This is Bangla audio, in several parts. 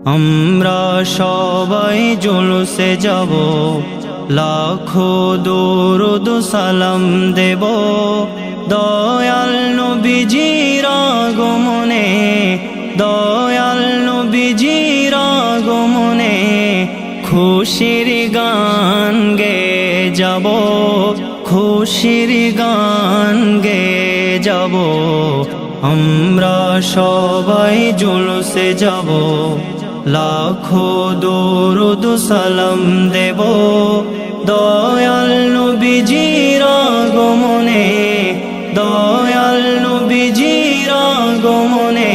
আমরা সবাই জুলুসে যাব, লাখো দরুদ সালাম দেব দয়াল নবীজির আগমনে, দয়াল নবীজির আগমনে। খুশির গান গেয়ে যাব, খুশির গান গেয়ে যাব। আমরা সবাই জুলুসে যাব, লাখো দরুদ সালাম দেব দয়াল নবীজির আগমনে, দয়াল নবীজির আগমনে।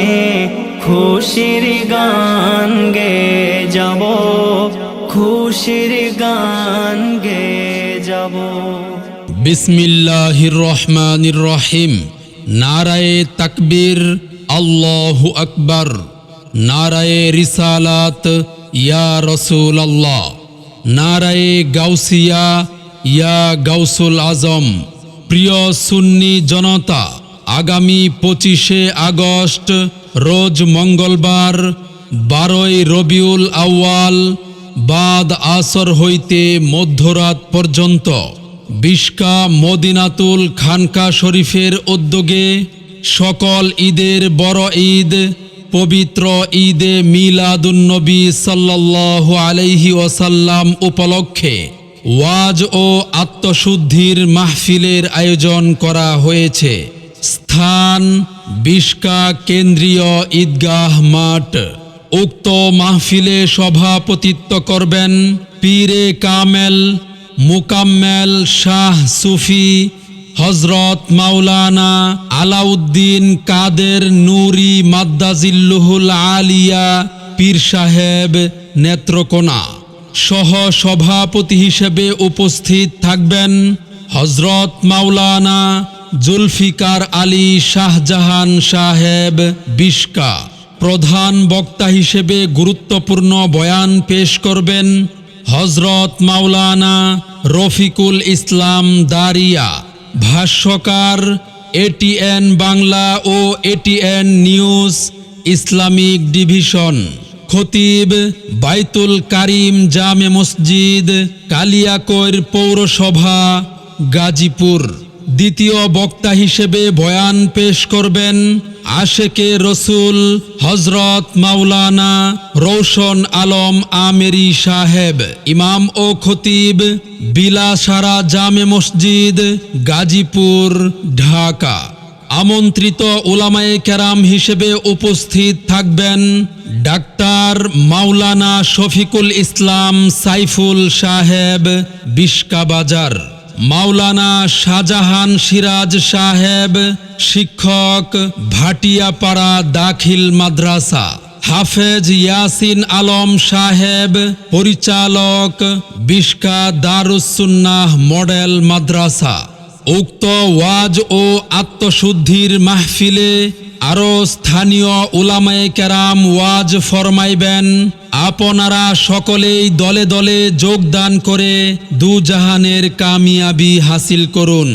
খুশির গান গেয়ে যাব, খুশির গান গেয়ে যাব। বিসমিল্লাহির রহমানির রহিম। নারায়ে তাকবীর, আল্লাহু আকবার। নারায়ে রিসালাত, ইয়া রাসূলুল্লাহ। নারায়ে গাউসিয়া, ইয়া গাউসুল আজম। প্রিয় সুন্নি জনতা, আগামী 25শে আগস্ট রোজ মঙ্গলবার 12ই রবিউল আউয়াল বাদ আসর হইতে মধ্যরাত পর্যন্ত বিশকা মদিনাতুল খানকা শরীফের উদ্যোগে সকল ঈদের বড় ঈদ পবিত্র ঈদে মিলাদুন্নবী সাল্লাল্লাহু আলাইহি ওয়াসাল্লাম উপলক্ষে ওয়াজ ও আত্মশুদ্ধির মাহফিলের আয়োজন করা হয়েছে। স্থান বিশকা কেন্দ্রীয় ঈদগাহ মাঠ। উক্ত মাহফিলে সভাপতিত্ব করবেন পীরে কামেল মুকাম্মেল শাহ সুফি হযরত মাওলানা আলাউদ্দিন কাদের নূরি মাদ্দাজিল্লুহুল আলিয়া পীর সাহেব নেত্রকোনা। সহ সভাপতি হিসেবে উপস্থিত থাকবেন হযরত মাওলানা জুলফিকার আলী শাহজাহান সাহেব বিশকা। প্রধান বক্তা হিসেবে গুরুত্বপূর্ণ বয়ান পেশ করবেন হযরত মাওলানা রফিকুল ইসলাম দারিয়া। ভাষ্যকার এটিএন বাংলা ও এটিএন নিউজ ইসলামিক ডিভিশন। খতিব বাইতুল কারিম জামে মসজিদ কালিয়াকৈর পৌরসভা গাজীপুর। দ্বিতীয় বক্তা হিসেবে বয়ান পেশ করবেন আশেকে রসুল হযরত মাওলানা রৌশন আলম আমেরি সাহেব। ইমাম ও খতিব বিলাসারা জামে মসজিদ গাজীপুর ঢাকা। আমন্ত্রিত উলামায়ে কেরাম হিসেবে উপস্থিত থাকবেন ডাক্তার মাওলানা শফিকুল ইসলাম সাইফুল সাহেব বিশকা বাজার, মাওলানা শাহজাহান সিরাজ সাহেব শিক্ষক ভাটিয়াপাড়া দাখিল মাদ্রাসা, হাফেজ ইয়াসিন আলম সাহেব পরিচালক বিশকা দারুস সুন্নাহ মডেল মাদ্রাসা। উক্ত ওয়াজ ও আত্মশুদ্ধির মাহফিলে আরো স্থানীয় উলামায়ে কেরাম ওয়াজ ফরমাইবেন। আপনারা সকলেই দলে দলে যোগদান করে দুজাহানের কামিয়াবি হাসিল করুন।